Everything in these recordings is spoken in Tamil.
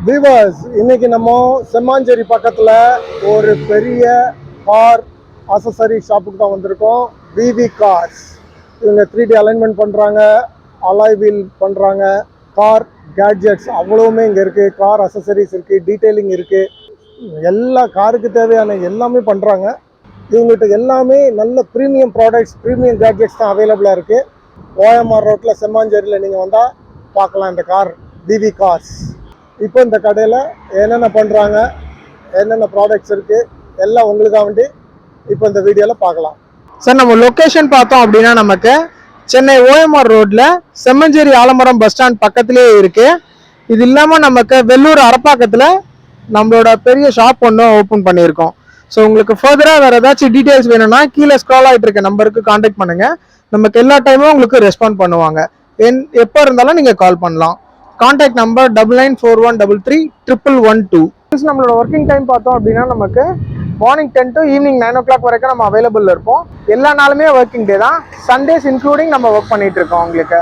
வீவர்ஸ், இன்னைக்கு நம்ம செம்மாஞ்சேரி பக்கத்தில் ஒரு பெரிய கார் அசசரி ஷாப்புக்கு தான் வந்திருக்கோம். விவி கார்ஸ். இவங்க 3D அலைன்மெண்ட் பண்ணுறாங்க, அலாய் வீல் பண்ணுறாங்க, கார் கேட்ஜெட்ஸ் அவ்வளவுமே இங்கே இருக்குது. கார் அசசரிஸ் இருக்குது, டீட்டெயிலிங் இருக்குது, எல்லா காருக்கு தேவையான எல்லாமே பண்ணுறாங்க. இவங்ககிட்ட எல்லாமே நல்ல ப்ரீமியம் ப்ராடக்ட்ஸ், ப்ரீமியம் கேட்ஜெட்ஸ் தான் அவைலபிளாக இருக்குது. ஓஎம்ஆர் ரோட்டில் செம்மாஞ்சேரியில் நீங்கள் வந்தால் பார்க்கலாம் இந்த கார் விவி கார்ஸ். இப்போ இந்த கடையில் என்னென்ன பண்ணுறாங்க, என்னென்ன ப்ராடக்ட்ஸ் இருக்குது எல்லாம் உங்களுக்காக வேண்டி இப்போ இந்த வீடியோவில் பார்க்கலாம். சார், நம்ம லொக்கேஷன் பார்த்தோம் அப்படின்னா நமக்கு சென்னை ஓஎம்ஆர் ரோட்டில் செம்மஞ்சேரி ஆலமரம் பஸ் ஸ்டாண்ட் பக்கத்துலேயே இருக்குது. இது இல்லாமல் நமக்கு வெள்ளூர் அரப்பாக்கத்தில் நம்மளோட பெரிய ஷாப் ஒன்று ஓப்பன் பண்ணியிருக்கோம். ஸோ உங்களுக்கு ஃபர்தராக வேறு ஏதாச்சும் டீட்டெயில்ஸ் வேணும்னா கீழே ஸ்க்ரால் ஆகிட்டு இருக்க நம்பருக்கு கான்டாக்ட் பண்ணுங்கள். நமக்கு எல்லா டைமும் உங்களுக்கு ரெஸ்பாண்ட் பண்ணுவாங்க. எப்போ இருந்தாலும் நீங்கள் கால் பண்ணலாம். Contact number 9941333112. நம்மளோட ஒர்க்கிங் டைம் பார்த்தோம் அப்படின்னா நமக்கு மார்னிங் 10 to ஈவினிங் 9 o'clock வரைக்கும் நம்ம அவைலபிள் இருப்போம். எல்லா நாளுமே ஒர்க்கிங் டே தான். சண்டேஸ் இன்க்ளூடிங் நம்ம ஒர்க் பண்ணிட்டு இருக்கோம் உங்களுக்கு.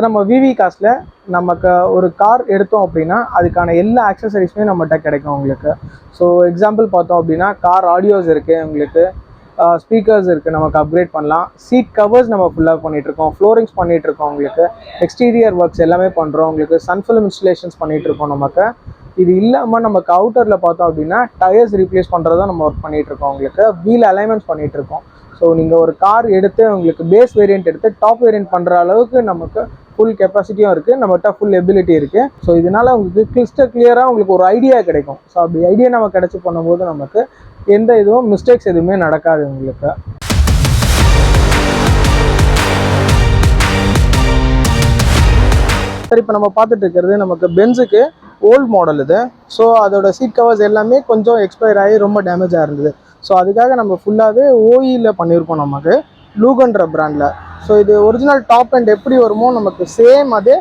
நம்ம விவி காஸ்ட்ல நமக்கு ஒரு கார் எடுத்தோம் அப்படின்னா அதுக்கான எல்லா ஆக்சசரிஸுமே நம்மகிட்ட கிடைக்கும் உங்களுக்கு. ஸோ எக்ஸாம்பிள் பார்த்தோம் அப்படின்னா கார் ஆடியோஸ் இருக்குது, உங்களுக்கு ஸ்பீக்கர்ஸ் இருக்குது, நமக்கு அப்கிரேட் பண்ணலாம். சீட் கவர்ஸ் நம்ம ஃபுல்லாக பண்ணிகிட்ருக்கோம், ஃப்ளோரிங்ஸ் பண்ணிகிட்ருக்கோம், உங்களுக்கு எக்ஸ்டீரியர் ஒர்க்ஸ் எல்லாமே பண்ணுறோம், உங்களுக்கு சன்ஃபிலிம் இன்ஸ்டலேஷன்ஸ் பண்ணிகிட்ருக்கோம். நமக்கு இது இல்லாமல் நமக்கு அவுட்டரில் பார்த்தோம் அப்படின்னா டயர்ஸ் ரீப்ளேஸ் பண்ணுறதும் நம்ம ஒர்க் பண்ணிகிட்ருக்கோம். உங்களுக்கு வீல் அலைன்மெண்ட்ஸ் பண்ணிகிட்ருக்கோம். ஸோ நீங்கள் ஒரு கார் எடுத்து உங்களுக்கு பேஸ் வேரியண்ட் எடுத்து டாப் வேரியண்ட் பண்ணுற அளவுக்கு நமக்கு ஃபுல் கெப்பாசிட்டியும் இருக்குது, நம்மகிட்ட ஃபுல் எபிலிட்டி இருக்குது. ஸோ இதனால் உங்களுக்கு கிளியராக உங்களுக்கு ஒரு ஐடியா கிடைக்கும். ஸோ அப்படி ஐடியா நம்ம கிடச்சி பண்ணும்போது நமக்கு எந்த இதுவும் மிஸ்டேக்ஸ் எதுவுமே நடக்காது உங்களுக்கு. சரி, இப்போ நம்ம பார்த்துட்டு இருக்கிறது நமக்கு பென்ஸுக்கு ஓல்டு மாடல் இது. ஸோ அதோட சீட் கவர்ஸ் எல்லாமே கொஞ்சம் எக்ஸ்பயர் ஆகி ரொம்ப டேமேஜாக இருந்தது. ஸோ அதுக்காக நம்ம ஃபுல்லாகவே ஓஇயில் பண்ணியிருக்கோம் நமக்கு, லூகன்ற பிராண்டில். ஸோ இது ஒரிஜினல் டாப் அண்ட் எப்படி வருமோ நமக்கு சேம் அதே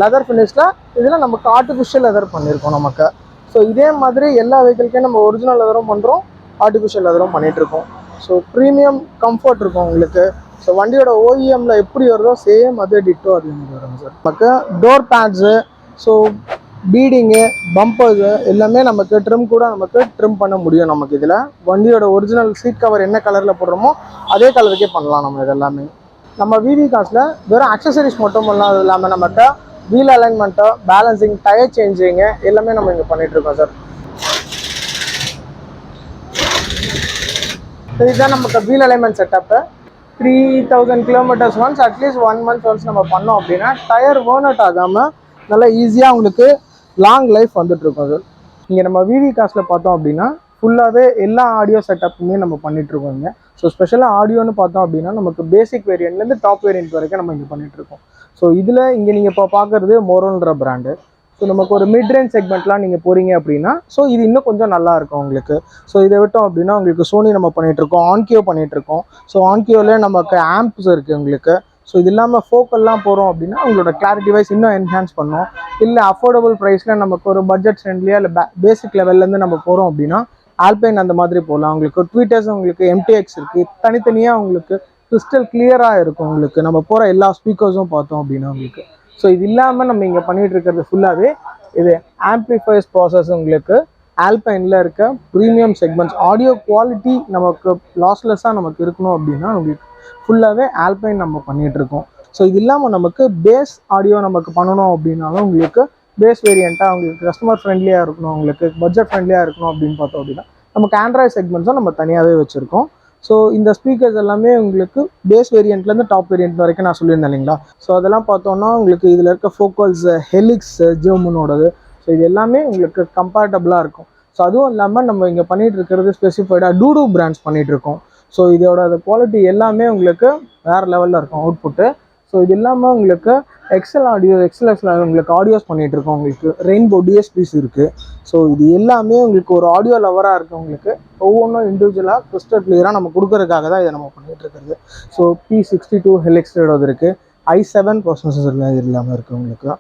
லெதர் ஃபினிஷில் இதில் நமக்கு ஆர்டிஃபிஷியல் லெதர் பண்ணியிருக்கோம் நமக்கு. ஸோ இதே மாதிரி எல்லா வெஹிக்கிள்கையும் நம்ம ஒரிஜினல் லெதரும் பண்ணுறோம், ஆர்டிஃபிஷியல் லெதரும் பண்ணிகிட்ருக்கோம். ஸோ ப்ரீமியம் கம்ஃபர்ட் இருக்கும் உங்களுக்கு. ஸோ வண்டியோட ஓஇஎம்மில் எப்படி வருதோ சேம் அதே டிட்டோ அது வரும் சார். நமக்கு டோர் பேட்ஸு, ஸோ பீடிங்கு, பம்பர்ஸு எல்லாமே நமக்கு ட்ரிம் கூட நமக்கு ட்ரிம் பண்ண முடியும். நமக்கு இதில் வண்டியோட ஒரிஜினல் சீட் கவர் என்ன கலரில் போடுறோமோ அதே கலருக்கே பண்ணலாம் நம்ம இது எல்லாமே. நம்ம விவி காஸ்ட்டில் வெறும் அக்சசரிஸ் மட்டும் இல்லாமல் நம்மகிட்ட wheel alignment, balancing, tyre changing எல்லாமே நம்ம இங்கே பண்ணிகிட்ருக்கோம் சார். இதுதான் நமக்கு wheel alignment setup. 3000 kilometers once, at least 1 month once நம்ம பண்ணோம் அப்படின்னா டயர் வேர்ன் அவுட் ஆகாமல் நல்லா ஈஸியாக உங்களுக்கு லாங் லைஃப் வந்துட்டுருக்கோம் சார். இங்கே நம்ம விவி காஸ்ட்டில் பார்த்தோம் அப்படின்னா ஃபுல்லாகவே எல்லா ஆடியோ செட்டப்புமே நம்ம பண்ணிகிட்ருக்கோங்க. ஸோ ஸ்பெஷலாக ஆடியோன்னு பார்த்தோம் அப்படின்னா நமக்கு பேசிக் வேரியண்ட்லேருந்து டாப் வேரியண்ட் வரைக்கும் நம்ம இங்கே பண்ணிகிட்ருக்கோம். ஸோ இதில் இங்கே நீங்கள் இப்போ பார்க்குறது மோரோன்ற பிராண்டு. ஸோ நமக்கு ஒரு மிட் ரேஞ்ச் செக்மெண்ட்லாம் நீங்கள் போகிறீங்க அப்படின்னா ஸோ இது இன்னும் கொஞ்சம் நல்லா இருக்கும் உங்களுக்கு. ஸோ இதை விட்டோம் அப்படின்னா உங்களுக்கு சோனி நம்ம பண்ணிகிட்ருக்கோம், ஆன்கியோ பண்ணிகிட்ருக்கோம். ஸோ ஆன்கியோவில் நமக்கு ஆம்ப்ஸ் இருக்குது உங்களுக்கு. ஸோ இது இல்லாமல் ஃபோக்கல்லாம் போகிறோம் அப்படின்னா உங்களோட கிளாரிட்டி வைஸ் இன்னும் என்ஹான்ஸ் பண்ணோம். இல்லை அஃபோர்டபுள் ப்ரைஸில் நமக்கு ஒரு பட்ஜெட் ஃப்ரெண்ட்லியாக இல்லை பேசிக் லெவல்லேருந்து நம்ம போகிறோம் அப்படின்னா ஆல்பைன் அந்த மாதிரி போகலாம். உங்களுக்கு ட்விட்டர்ஸ், உங்களுக்கு எம்டிஎக்ஸ் இருக்குது, தனித்தனியாக உங்களுக்கு கிறிஸ்டல் கிளியராக இருக்கும் உங்களுக்கு. நம்ம போகிற எல்லா ஸ்பீக்கர்ஸும் பார்த்தோம் அப்படின்னா உங்களுக்கு. ஸோ இது இல்லாமல் நம்ம இங்கே பண்ணிகிட்டு இருக்கிறது ஃபுல்லாகவே இது ஆம்பிளிஃபைஸ் ப்ராசஸ் உங்களுக்கு ஆல்பைனில் இருக்க ப்ரீமியம் செக்மெண்ட்ஸ். ஆடியோ குவாலிட்டி நமக்கு லாஸ்லெஸ்ஸாக நமக்கு இருக்கணும் அப்படின்னா உங்களுக்கு ஃபுல்லாகவே ஆல்பைன் நம்ம பண்ணிகிட்ருக்கோம். ஸோ இது இல்லாமல் நமக்கு பேஸ் ஆடியோ நமக்கு பண்ணணும் அப்படின்னாலும் உங்களுக்கு பேஸ் வேரியண்ட்டாக உங்களுக்கு கஸ்டமர் ஃப்ரெண்ட்லியாக இருக்கணும், உங்களுக்கு பட்ஜெட் ஃப்ரெண்ட்லியாக இருக்கணும் அப்படின்னு பார்த்தோம் அப்படின்னா நமக்கு ஆண்ட்ராய்ட் செக்மெண்ட்ஸும் நம்ம தனியாகவே வச்சுருக்கோம். ஸோ இந்த ஸ்பீக்கர்ஸ் எல்லாமே உங்களுக்கு பேஸ் வேரியண்ட்லேருந்து டாப் வேரியண்ட் வரைக்கும் நான் சொல்லியிருந்தேன் இல்லைங்களா. ஸோ அதெல்லாம் பார்த்தோன்னா உங்களுக்கு இதில் இருக்க ஃபோக்கல்ஸ், ஹெலிக்ஸ், ஜெர்மனோடது, ஸோ இது எல்லாமே உங்களுக்கு கம்பேட்டபிளாக இருக்கும். ஸோ அதுவும் இல்லாமல் நம்ம இங்கே பண்ணிகிட்டு இருக்கிறது ஸ்பெசிஃபைடாக டூடு பிராண்ட்ஸ் பண்ணிகிட்டு இருக்கோம். ஸோ இதோட குவாலிட்டி எல்லாமே உங்களுக்கு வேறு லெவலில் இருக்கும் அவுட்புட்டு. ஸோ இது இல்லாமல் உங்களுக்கு எக்ஸல் ஆடியோ, எக்ஸ்எல் உங்களுக்கு ஆடியோஸ் பண்ணிகிட்டு இருக்கோம். உங்களுக்கு ரெயின்போ டிஎஸ்பிஸ் இருக்குது. ஸோ இது எல்லாமே உங்களுக்கு ஒரு ஆடியோ லவராக இருக்கவங்களுக்கு ஒவ்வொன்றும் இண்டிவிஜுவலாக கிறிஸ்டல் கிளியராக நம்ம கொடுக்கறதுக்காக தான் இதை நம்ம பண்ணிகிட்டு இருக்கிறது. ஸோ P62 ஹெலிக்ஸோட இருக்குது, i7 ப்ராசஸர் இது இல்லாமல் இருக்குது. உங்களுக்கு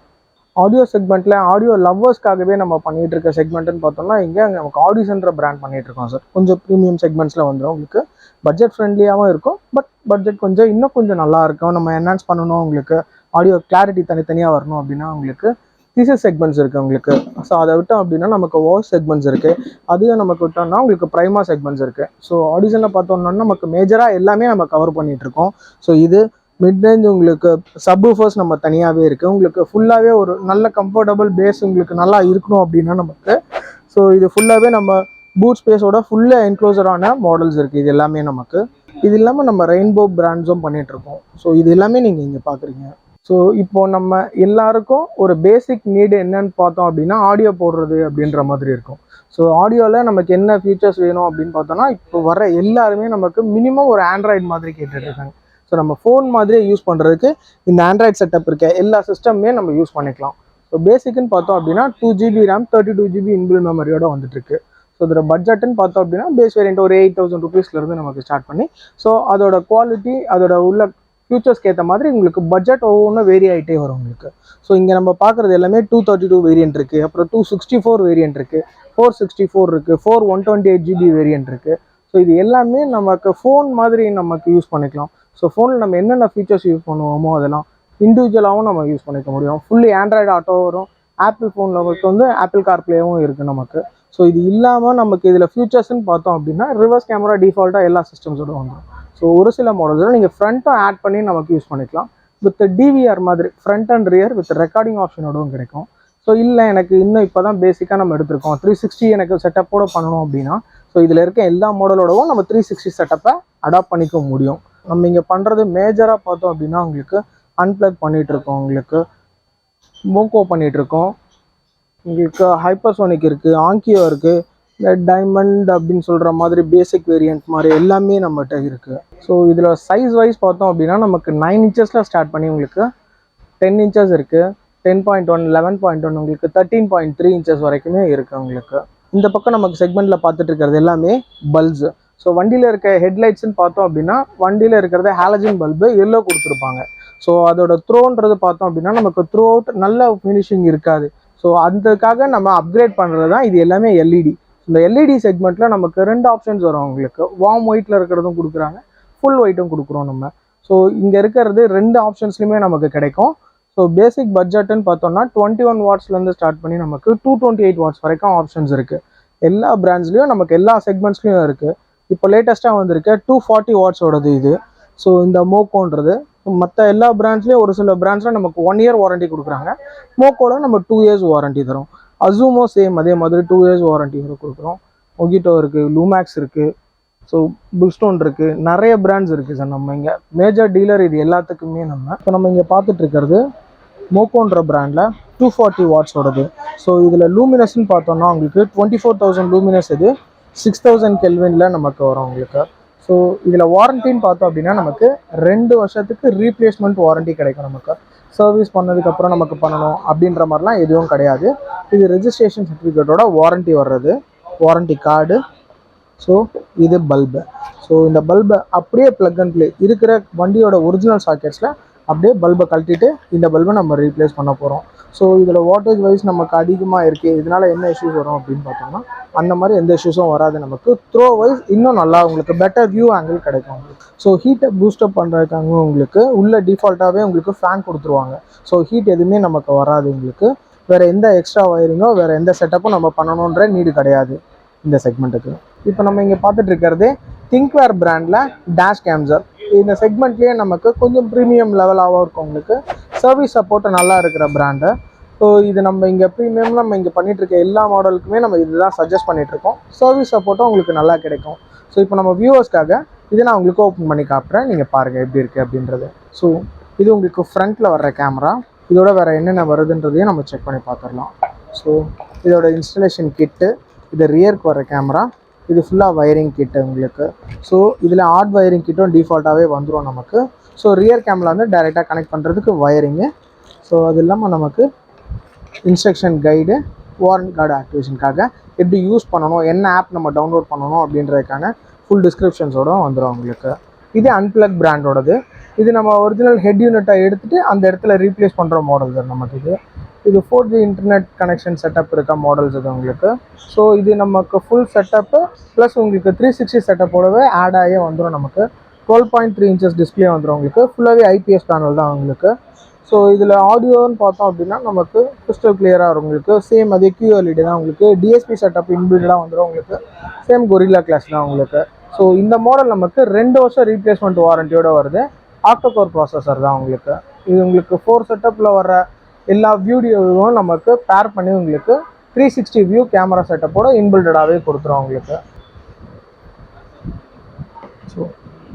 ஆடியோ செக்மெண்ட்டில் ஆடியோ லவ்வர்ஸ்க்காகவே நம்ம பண்ணிகிட்டு இருக்க செக்மெண்ட்டுன்னு பார்த்தோம்னா இங்கே நமக்கு ஆடிஷன்ற பிராண்ட் பண்ணிகிட்டு இருக்கோம் சார். கொஞ்சம் ப்ரீமியம் செக்மெண்ட்ஸில் வந்துடும். உங்களுக்கு பட்ஜெட் ஃப்ரெண்ட்லியாகவும் இருக்கும், பட் பட்ஜெட் இன்னும் கொஞ்சம் நல்லா இருக்கும். நம்ம என்ஹான்ஸ் பண்ணணும், உங்களுக்கு ஆடியோ கிளாரிட்டி தனித்தனியாக வரணும் அப்படின்னா உங்களுக்கு தீசஸ் செக்மெண்ட்ஸ் இருக்குது உங்களுக்கு. ஸோ அதை விட்டோம் அப்படின்னா நமக்கு வாய்ஸ் செக்மெண்ட்ஸ் இருக்குது. அதையும் நமக்கு விட்டோம்னா உங்களுக்கு ப்ரைமா செக்மெண்ட்ஸ் இருக்குது. ஸோ ஆடிஷனில் பார்த்தோம்னா நமக்கு மேஜராக எல்லாமே நம்ம கவர் பண்ணிகிட்ருக்கோம். ஸோ இது மிட் ரேஞ்ச் உங்களுக்கு சப்வூஃபர்ஸ் நம்ம தனியாகவே இருக்குது. உங்களுக்கு ஃபுல்லாகவே ஒரு நல்ல கம்ஃபர்டபுள் பேஸ் உங்களுக்கு நல்லா இருக்கணும் அப்படின்னா நமக்கு ஸோ இது ஃபுல்லாகவே நம்ம பூட் ஸ்பேஸோட ஃபுல்லாக என்க்ளோசரான மாடல்ஸ் இருக்குது. இது எல்லாமே நமக்கு. இது இல்லாமல் நம்ம ரெயின்போ பிராண்ட்ஸும் பண்ணிகிட்ருக்கோம். ஸோ இது எல்லாமே நீங்கள் இங்கே பார்க்குறீங்க. ஸோ இப்போது நம்ம எல்லாருக்கும் ஒரு பேசிக் நீடு என்னன்னு பார்த்தோம் அப்படின்னா ஆடியோ போடுறது அப்படின்ற மாதிரி இருக்கும். ஸோ ஆடியோவில் நமக்கு என்ன ஃபீச்சர்ஸ் வேணும் அப்படின்னு பார்த்தோன்னா இப்போ வர எல்லாருமே நமக்கு மினிமம் ஒரு ஆண்ட்ராய்டு மாதிரி கேட்டுட்ருக்காங்க. ஸோ நம்ம ஃபோன் மாதிரியே யூஸ் பண்ணுறதுக்கு இந்த ஆண்ட்ராய்ட் செட்டப் இருக்க எல்லா சிஸ்டமே நம்ம யூஸ் பண்ணிக்கலாம். ஸோ பேசிக்குன்னு பார்த்தோம் அப்படின்னா 2GB RAM 32GB இன்பில் மெமரியோட வந்துட்டுருக்கு. ஸோ இதோட பட்ஜெட்டுன்னு பார்த்தோம் அப்படின்னா பேஸ் வேரியண்ட் ஒரு 8000 ருபீஸ்லேருந்து நமக்கு ஸ்டார்ட் பண்ணி ஸோ அதோட குவாலிட்டி அதோட உள்ள ஃபியூச்சர்ஸ்க்கு ஏற்ற மாதிரி உங்களுக்கு பட்ஜெட் ஒவ்வொன்றும் வேரி ஆகிட்டே வரும் உங்களுக்கு. ஸோ இங்கே நம்ம பார்க்குறது எல்லாமே 232 வேரியன்ட் இருக்குது, அப்புறம் 264 வேரியன்ட் இருக்குது, 464 இருக்குது, 128GB வேரியன்ட் இருக்குது. ஸோ இது எல்லாமே நமக்கு ஃபோன் மாதிரி நமக்கு யூஸ் பண்ணிக்கலாம். ஸோ ஃபோனில் நம்ம என்னென்ன ஃபீச்சர்ஸ் யூஸ் பண்ணுவோமோ அதெல்லாம் இண்டிவிஜுவலாகவும் நம்ம யூஸ் பண்ணிக்க முடியும். ஃபுல்லி ஆண்ட்ராய்டு ஆட்டோ வரும். ஆப்பிள் ஃபோனில் நமக்கு ஆப்பிள் கார்ப்ளேவும் இருக்குது நமக்கு. ஸோ இது இல்லாமல் நமக்கு இதில் ஃபியூச்சர்ஸ்ன்னு பார்த்தோம் அப்படின்னா ரிவர்ஸ் கேமரா டிஃபால்ட்டாக எல்லா சிஸ்டம்ஸோட வந்துடும். ஸோ ஒரு சில மாடல்ஸில் நீங்கள் ஃப்ரண்ட்டும் ஆட் பண்ணி நமக்கு யூஸ் பண்ணிக்கலாம். வித் டிவிஆர் மாதிரி front and rear with recording ஆப்ஷனோடவும் கிடைக்கும். ஸோ இல்லை எனக்கு இன்னும் இப்போ தான் பேசிக்காக நம்ம எடுத்திருக்கோம் 360 எனக்கு செட்டப்போட பண்ணணும் அப்படின்னா ஸோ இதில் இருக்க எல்லா மாடலோடவும் நம்ம 360 செட்டப்பை அடாப்ட் பண்ணிக்க முடியும். நம்ம இங்கே பண்ணுறது மேஜராக பார்த்தோம் அப்படின்னா உங்களுக்கு அன்பிளக் பண்ணிகிட்ருக்கோம், உங்களுக்கு மோக்கோ பண்ணிகிட்ருக்கோம், உங்களுக்கு ஹைப்பர்சோனிக் இருக்குது, ஆங்கியோ இருக்குது, டைமண்ட் அப்படின்னு சொல்கிற மாதிரி பேசிக் வேரியன்ட் மாதிரி எல்லாமே நம்மகிட்ட இருக்குது. ஸோ இதில் சைஸ் வைஸ் பார்த்தோம் அப்படின்னா நமக்கு 9 இன்ச்சஸில் ஸ்டார்ட் பண்ணி உங்களுக்கு 10 இன்ச்சஸ் இருக்குது, 10.1, 11.1, உங்களுக்கு 13.3 இன்ச்சஸ் வரைக்குமே இருக்குது உங்களுக்கு. இந்த பக்கம் நமக்கு செக்மெண்ட்டில் பார்த்துட்டு இருக்கிறது எல்லாமே பல்ப்ஸு. ஸோ வண்டியில் இருக்க ஹெட்லைட்ஸ்ன்னு பார்த்தோம் அப்படின்னா வண்டியில் இருக்கிறத ஹாலஜன் பல்பு எல்லோ கொடுத்துருப்பாங்க. ஸோ அதோட த்ரோன்றது பார்த்தோம் அப்படின்னா நமக்கு த்ரூ அவுட் நல்ல ஃபினிஷிங் இருக்காது. ஸோ அதுக்காக நம்ம அப்கிரேட் பண்ணுறது தான் இது எல்லாமே எல்இடி. இந்த எல்இடி செக்மெண்ட்டில் நமக்கு 2 ஆப்ஷன்ஸ் வரும் உங்களுக்கு. வார்ம் ஒயிட்டில் இருக்கிறதும் கொடுக்குறாங்க, ஃபுல் ஒயிட்டும் கொடுக்குறோம் நம்ம. ஸோ இங்கே இருக்கிறது 2 ஆப்ஷன்ஸ்லையுமே நமக்கு கிடைக்கும். ஸோ பேசிக் பட்ஜெட்டுன்னு பார்த்தோம்னா 21 வாட்ஸ்லேருந்து ஸ்டார்ட் பண்ணி நமக்கு 228 வாட்ஸ் வரைக்கும் ஆப்ஷன்ஸ் இருக்குது. எல்லா பிராண்ட்ஸ்லையும் நமக்கு எல்லா செக்மெண்ட்ஸ்லையும் இருக்குது. இப்போ லேட்டஸ்ட்டாக வந்திருக்க 240 வாட்ஸோடது இது. ஸோ இந்த மோக்கோன்றது மற்ற எல்லா பிராண்ட்ஸ்லேயும் ஒரு சில பிராண்ட்ஸில் நமக்கு 1 இயர் வாரண்டி கொடுக்குறாங்க. மோக்கோட நம்ம 2 இயர்ஸ் வாரண்டி தரோம். அசூமோ சேம் அதே மாதிரி 2 இயர்ஸ் வாரண்டி கொடுக்குறோம். ஒகிட்டோ இருக்குது, லூமேக்ஸ் இருக்குது, ஸோ புல்ஸ்டோன் இருக்குது, நிறைய பிராண்ட்ஸ் இருக்குது சார். நம்ம இங்கே மேஜர் டீலர் இது எல்லாத்துக்குமே இப்போ நம்ம இங்கே பார்த்துட்டு இருக்கிறது மோக்கோன்ற பிராண்டில் 240 வாட்ஸோடது. ஸோ இதில் லூமினஸ்ன்னு பார்த்தோம்னா உங்களுக்கு 24,000 லூமினஸ், இது 6000 கெல்வினில் நமக்கு வரும் உங்களுக்கு. ஸோ இதில் வாரண்டின்னு பார்த்தோம் அப்படின்னா நமக்கு 2 வருஷத்துக்கு ரீப்ளேஸ்மெண்ட் வாரண்டி கிடைக்கும். நமக்கு சர்வீஸ் பண்ணதுக்கப்புறம் நமக்கு பண்ணணும் அப்படின்ற மாதிரிலாம் எதுவும் கிடையாது. இது ரெஜிஸ்ட்ரேஷன் சர்டிஃபிகேட்டோட வாரண்டி வர்றது, வாரண்டி கார்டு. ஸோ இது பல்பு. ஸோ இந்த பல்பை அப்படியே ப்ளக் அண்ட் ப்ளே இருக்கிற வண்டியோட ஒரிஜினல் சாக்கெட்ஸில் அப்படியே பல்பை கழட்டிட்டு இந்த பல்பை நம்ம ரீப்ளேஸ் பண்ண போகிறோம். ஸோ இதில் வாட்டேஜ் வைஸ் நமக்கு அதிகமாக இருக்குது, இதனால் என்ன இஷ்யூஸ் வரும் அப்படின்னு பார்த்தோம்னா அந்த மாதிரி எந்த இஷ்யூஸும் வராது. நமக்கு த்ரோ வைஸ் இன்னும் நல்லா உங்களுக்கு பெட்டர் வியூ ஆங்கிள் கிடைக்கும் உங்களுக்கு. ஸோ ஹீட்டை பூஸ்டப் பண்ணுறதுக்காக உங்களுக்கு உள்ள டிஃபால்ட்டாகவே உங்களுக்கு ஃபேன் கொடுத்துருவாங்க. ஸோ ஹீட் எதுவுமே நமக்கு வராது உங்களுக்கு. வேறு எந்த எக்ஸ்ட்ரா வயரிங்கோ வேறு எந்த செட்டப்பும் நம்ம பண்ணணுன்ற நீடு கிடையாது இந்த செக்மெண்ட்டுக்கு. இப்போ நம்ம இங்கே பார்த்துட்டு இருக்கிறது திங்க்வேர் பிராண்டில் டேஷ் கேம் சார். இந்த செக்மெண்ட்லேயே நமக்கு கொஞ்சம் ப்ரீமியம் லெவலாகவும் இருக்கும் உங்களுக்கு. சர்வீஸ் சப்போர்ட்டு நல்லா இருக்கிற பிராண்டு. ஸோ இது நம்ம இங்கே ப்ரீமியம் நம்ம இங்கே பண்ணிகிட்ருக்க எல்லா மாடலுக்குமே நம்ம இதுதான் சஜஸ்ட் பண்ணிகிட்ருக்கோம். சர்வீஸ் சப்போர்ட்டும் உங்களுக்கு நல்லா கிடைக்கும். ஸோ இப்போ நம்ம வியூவர்ஸ்க்காக இதை நான் உங்களுக்கு ஓப்பன் பண்ணி காட்டுறேன், நீங்கள் பாருங்கள் எப்படி இருக்குது அப்படின்றது. ஸோ இது உங்களுக்கு ஃப்ரண்ட்டில் வர்ற கேமரா. இதோட வேறு என்னென்ன வருதுன்றதையும் நம்ம செக் பண்ணி பார்த்துடலாம். ஸோ இதோட இன்ஸ்டலேஷன் கிட்டு, இது ரியருக்கு வர கேமரா, இது ஃபுல்லாக வயரிங் கிட்டு உங்களுக்கு. ஸோ இதில் ஆட் வயரிங் கிட்டும் டிஃபால்ட்டாகவே வந்துடும் நமக்கு. ஸோ ரியர் கேமரா வந்து டைரெக்டாக கனெக்ட் பண்ணுறதுக்கு வயரிங்கு. ஸோ அது இல்லாமல் நமக்கு இன்ஸ்ட்ரக்ஷன் கைடு, வாரண்ட் கார்டு ஆக்டிவேஷனுக்காக எப்படி யூஸ் பண்ணணும், என்ன ஆப் நம்ம டவுன்லோட் பண்ணணும் அப்படின்றதுக்கான ஃபுல் டிஸ்கிரிப்ஷன்ஸோடு வந்துடும் உங்களுக்கு. இது அன்பிளக் பிராண்டோடது. இது நம்ம ஒரிஜினல் ஹெட் யூனிட்டை எடுத்துகிட்டு அந்த இடத்துல ரீப்ளேஸ் பண்ணுற மாடல் தான் நமக்கு. இது 4G இன்டர்நெட் கனெக்ஷன் செட்டப் இருக்க மாடல்ஸ் இது உங்களுக்கு. ஸோ இது நமக்கு ஃபுல் செட்டப்பு ப்ளஸ் உங்களுக்கு 360 செட்டப்போடவே ஆட் ஆகி வந்துடும் நமக்கு. 12.3 inches டிஸ்பிளே வந்துடும் உங்களுக்கு. ஃபுல்லாகவே IPS பேனல் தான் உங்களுக்கு. ஸோ இதில் ஆடியோன்னு பார்த்தோம் அப்படின்னா நமக்கு கிறிஸ்டல் கிளியராக இருக்கும் உங்களுக்கு. சேம் அதே QLED தான் உங்களுக்கு. DSP செட்டப் இன்பில்டாக வந்துடும் உங்களுக்கு. சேம் கொரில்லா கிளாஸ் தான் உங்களுக்கு. ஸோ இந்த மாடல் நமக்கு 2 வருஷம் ரீப்ளேஸ்மெண்ட் வாரண்டியோடு வருது. ஆக்டோகோர் ப்ராசஸர் தான் உங்களுக்கு. இது உங்களுக்கு 4 செட்டப்பில் வர எல்லா வீடியோவும் நமக்கு பேர் பண்ணி உங்களுக்கு 360 வியூ கேமரா செட்டப்போட இன்பில்டாகவே கொடுத்துரும் உங்களுக்கு. ஸோ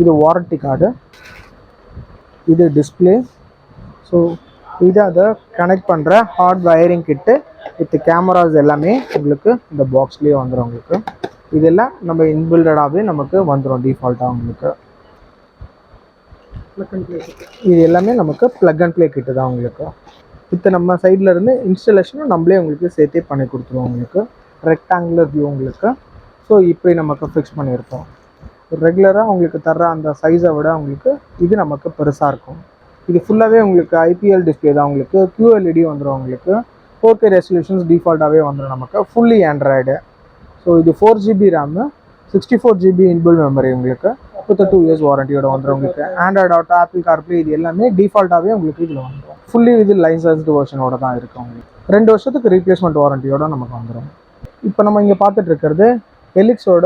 இது வாரண்டி கார்டு, இது டிஸ்பிளே. ஸோ இது அதை கனெக்ட் பண்ணுற hard wiring kit with cameras எல்லாமே உங்களுக்கு இந்த பாக்ஸ்லேயே வந்துடும் உங்களுக்கு. இதெல்லாம் நம்ம இன்பில்டாகவே நமக்கு வந்துடும் டிஃபால்ட்டாக உங்களுக்கு. இது எல்லாமே நமக்கு ப்ளக் அண்ட் ப்ளே கிட்டு தான் உங்களுக்கு. வித் நம்ம சைடில் இருந்து இன்ஸ்டலேஷனும் நம்மளே உங்களுக்கு சேர்த்தே பண்ணி கொடுத்துருவோம் உங்களுக்கு. ரெக்டாங்குலர் வியூ உங்களுக்கு. ஸோ இப்படி நமக்கு ஃபிக்ஸ் பண்ணியிருக்கோம். ரெகுலராக உங்களுக்கு தர்ற அந்த சைஸை விட உங்களுக்கு இது நமக்கு பெருசாக இருக்கும். இது ஃபுல்லாகவே உங்களுக்கு IPL டிஸ்பிளே தான் உங்களுக்கு. QLED வந்துடும் உங்களுக்கு. 4K ரெசல்யூஷன்ஸ் டிஃபால்ட்டாகவே வந்துடும் நமக்கு. Fully Android. ஸோ இது 4GB RAM, 64GB inbuilt memory உங்களுக்கு. 2 years வாரண்டியோட வந்துடும் உங்களுக்கு. ஆண்ட்ராய்டு ஆட்டோ, ஆப்பிள் கார்ப்ளே இது எல்லாமே டிஃபால்ட்டாகவே உங்களுக்கு இதில் வந்துடும். ஃபுல்லி இது லைசன்ஸ்டு வெர்ஷனோட தான் இருக்குது உங்களுக்கு. 2 வருஷத்துக்கு ரீப்ளேஸ்மெண்ட் வாரண்டியோட நமக்கு வந்துடும். இப்போ நம்ம இங்கே பார்த்துட்டு இருக்கிறது எலிக்ஸோட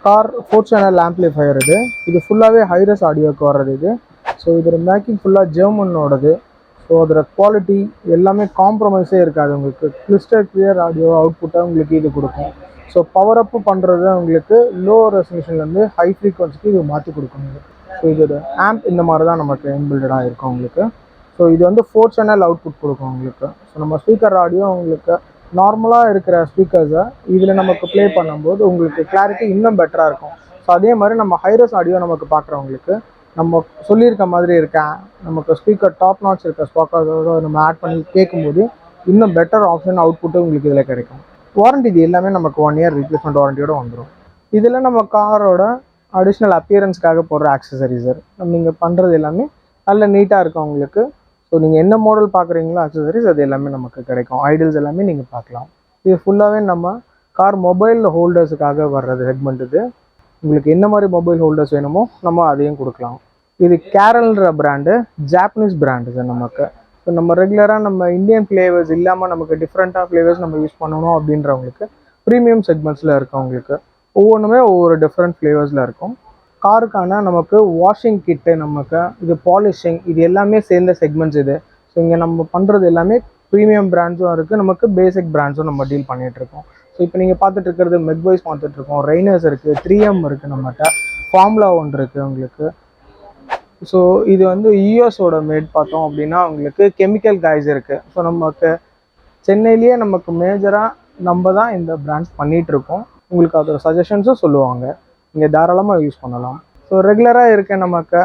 கார் 4 channel ஆம்பிளிஃபையர். இது ஃபுல்லாகவே ஹைரஸ் ஆடியோக்கு வர்றது இது. ஸோ இதோட மேக்கிங் ஃபுல்லாக ஜெர்மனோடது. ஸோ அதோட குவாலிட்டி எல்லாமே காம்ப்ரமைஸே இருக்காது உங்களுக்கு. கிறிஸ்டல் கிளியர் ஆடியோ அவுட்புட்டாக உங்களுக்கு இது கொடுக்கும். ஸோ பவர் அப்பு பண்ணுறது உங்களுக்கு லோ ரெசல்யூஷன்லேருந்து ஹை ஃப்ரீக்வன்சிக்கு இது மாற்றி கொடுக்கும். ஸோ இதோட ஆம்ப் இந்த மாதிரி தான் நமக்கு இன்பில்டாக இருக்கும் உங்களுக்கு. ஸோ இது வந்து 4 channel அவுட்புட் கொடுக்கும் உங்களுக்கு. ஸோ நம்ம ஸ்பீக்கர் ஆடியோ உங்களுக்கு நார்மலாக இருக்கிற ஸ்பீக்கர்ஸை இதில் நமக்கு ப்ளே பண்ணும்போது உங்களுக்கு கிளாரிட்டி இன்னும் பெட்டராக இருக்கும். ஸோ அதே மாதிரி நம்ம ஹைரஸ் ஆடியோ நமக்கு பார்க்குறவங்களுக்கு நம்ம சொல்லியிருக்க மாதிரி இருக்கேன் நமக்கு ஸ்பீக்கர் டாப் நாட்ச் இருக்க ஸ்பீக்கரோட நம்ம ஆட் பண்ணி கேட்கும்போது இன்னும் பெட்டர் ஆப்ஷன் அவுட்புட்டு உங்களுக்கு இதில் கிடைக்கும். வாரண்டி இது எல்லாமே நமக்கு 1 year ரீப்ளேஸ்மெண்ட் வாரண்டியோடு வந்துடும். இதில் நம்ம காரோட அடிஷ்னல் அப்பியரன்ஸ்க்காக போடுற ஆக்சசரிஸர் நம்ம நீங்கள் பண்ணுறது எல்லாமே நல்ல நீட்டாக இருக்கும் உங்களுக்கு. ஸோ நீங்கள் என்ன மாடல் பார்க்குறீங்களோ ஆக்சசரிஸ் அது எல்லாமே நமக்கு கிடைக்கும். ஐடில்ஸ் எல்லாமே நீங்கள் பார்க்கலாம். இது ஃபுல்லாகவே நம்ம கார் மொபைல் ஹோல்டர்ஸுக்காக வர்றது செக்மெண்ட். இது உங்களுக்கு என்ன மாதிரி மொபைல் ஹோல்டர்ஸ் வேணுமோ நம்ம அதையும் கொடுக்கலாம். இது கேரல்ன்ற பிராண்டு, ஜாப்பனீஸ் பிராண்டு சார் நமக்கு. ஸோ நம்ம ரெகுலராக நம்ம இந்தியன் ஃப்ளேவர்ஸ் இல்லாமல் நமக்கு டிஃப்ரெண்ட்டாக ஃப்ளேவர்ஸ் நம்ம யூஸ் பண்ணணும் அப்படின்றவங்களுக்கு ப்ரீமியம் செக்மெண்ட்ஸில் இருக்கவங்களுக்கு ஒவ்வொன்றுமே ஒவ்வொரு டிஃப்ரெண்ட் ஃப்ளேவர்ஸில் இருக்கும். காருக்கான நமக்கு வாஷிங் கிட்டு, நமக்கு இது பாலிஷிங், இது எல்லாமே சேர்ந்த செக்மெண்ட்ஸ் இது. ஸோ இங்கே நம்ம பண்ணுறது எல்லாமே ப்ரீமியம் பிராண்ட்ஸும் இருக்குது, நமக்கு பேசிக் பிராண்ட்ஸும் நம்ம டீல் பண்ணிகிட்ருக்கோம். ஸோ இப்போ நீங்கள் பார்த்துட்டு இருக்கிறது மெக்வைஸ் பார்த்துட்ருக்கோம், ரெய்னர்ஸ் இருக்குது, 3M இருக்குது, நம்மகிட்ட ஃபார்முலா 1 இருக்குது உங்களுக்கு. ஸோ இது வந்து யூஎஸோட மேட் பார்த்தோம் அப்படின்னா உங்களுக்கு கெமிக்கல் காய்ஸ் இருக்குது. ஸோ நமக்கு சென்னையிலேயே நமக்கு மேஜராக நம்ம தான் இந்த பிராண்ட்ஸ் பண்ணிகிட்ருக்கோம். உங்களுக்கு அதோட சஜஷன்ஸும் சொல்லுவாங்க, நீங்கள் தாராளமாக யூஸ் பண்ணலாம். ஸோ ரெகுலராக இருக்க நமக்கு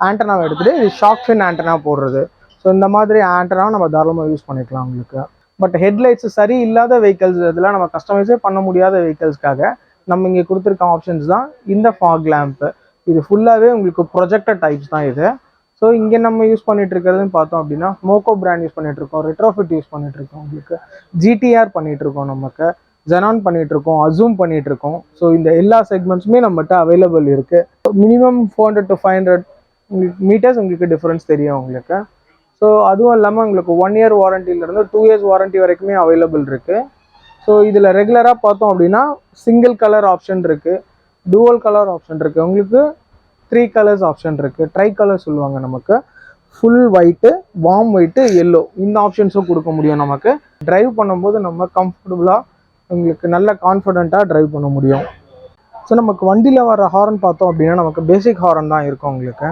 ஆண்டனாவை எடுத்துகிட்டு இது ஷார்க் ஃபின் ஆண்டனா போடுறது. ஸோ இந்த மாதிரி ஆண்டனாவை நம்ம தாராளமாக யூஸ் பண்ணிக்கலாம் உங்களுக்கு. பட் ஹெட்லைட்ஸ் சரி இல்லாத வெஹிக்கல்ஸ், இதெல்லாம் நம்ம கஸ்டமைஸே பண்ண முடியாத வெஹிக்கல்ஸ்க்காக நம்ம இங்கே கொடுத்துருக்க ஆப்ஷன்ஸ் தான் இந்த ஃபாக் லேம்ப்பு. இது ஃபுல்லாகவே உங்களுக்கு ப்ரொஜெக்டர் டைப்ஸ் தான் இது. ஸோ இங்கே நம்ம யூஸ் பண்ணிட்டு இருக்கிறதுன்னு பார்த்தோம் அப்படின்னா மோக்கோ பிராண்ட் யூஸ் பண்ணிகிட்ருக்கோம், ரெட்ரோஃபிட் யூஸ் பண்ணிகிட்ருக்கோம், உங்களுக்கு GTR பண்ணிகிட்ருக்கோம், நமக்கு ஜெனான் பண்ணிகிட்ருக்கோம், அசூம் பண்ணிகிட்ருக்கோம். ஸோ இந்த எல்லா செக்மெண்ட்ஸுமே நம்மகிட்ட அவைலபிள் இருக்குது. மினிமம் 400 to 500 மீட்டர்ஸ் உங்களுக்கு டிஃப்ரென்ஸ் தெரியும் உங்களுக்கு. ஸோ அதுவும் இல்லாமல் உங்களுக்கு 1 year வாரண்டியிலேருந்து 2 years வாரண்டி வரைக்குமே அவைலபிள் இருக்குது. ஸோ இதில் ரெகுலராக பார்த்தோம் அப்படின்னா சிங்கிள் கலர் ஆப்ஷன் இருக்குது, டூவல் கலர் ஆப்ஷன் இருக்குது. உங்களுக்கு 3 கலர்ஸ் ஆப்ஷன் இருக்குது. ட்ரை கலர் சொல்லுவாங்க நமக்கு. Full white, warm white, yellow, இந்த ஆப்ஷன்ஸும் கொடுக்க முடியும் நமக்கு. ட்ரைவ் பண்ணும்போது நம்ம கம்ஃபர்டபுளாக உங்களுக்கு நல்ல கான்ஃபிடென்ட்டாக ட்ரைவ் பண்ண முடியும். ஸோ நமக்கு வண்டியில் வர ஹாரன் பார்த்தோம் அப்படின்னா நமக்கு பேசிக் ஹாரன் தான் இருக்கும் உங்களுக்கு.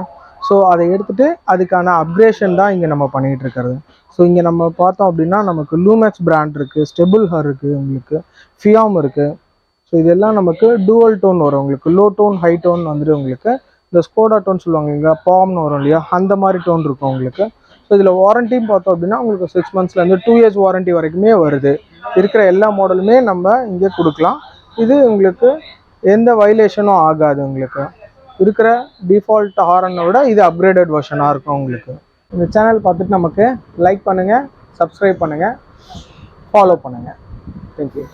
ஸோ அதை எடுத்துகிட்டு அதுக்கான அப்கிரேஷன் தான் இங்கே நம்ம பண்ணிகிட்டு இருக்கிறது. ஸோ இங்கே நம்ம பார்த்தோம் அப்படின்னா நமக்கு லூமெக்ஸ் பிராண்ட் இருக்குது, ஸ்டெபிள் ஹார் இருக்குது, உங்களுக்கு ஃபியாம் இருக்குது. ஸோ இதெல்லாம் நமக்கு டூவல் டோன் வரும் உங்களுக்கு. லோ டோன், ஹை டோன் வந்துட்டு உங்களுக்கு இந்த ஸ்கோடா டோன் சொல்லுவாங்க இல்லையா, பாம்னு வரும் இல்லையா, அந்த மாதிரி டோன் இருக்கும் உங்களுக்கு. ஸோ இதில் வாரண்டியும் பார்த்தோம் அப்படின்னா உங்களுக்கு 6 monthsலேருந்து 2 years வாரண்டி வரைக்குமே வருது. இருக்கிற எல்லா மாடலுமே நம்ம இங்கே கொடுக்கலாம். இது உங்களுக்கு எந்த வைலேஷனும் ஆகாது. உங்களுக்கு இருக்கிற டிஃபால்ட் ஹாரனை விட இது அப்கிரேடட் வெர்ஷனாக இருக்கும் உங்களுக்கு. இந்த சேனல் பார்த்துட்டு நமக்கு லைக் பண்ணுங்கள், சப்ஸ்கிரைப் பண்ணுங்கள், ஃபாலோ பண்ணுங்கள். தேங்க்யூ.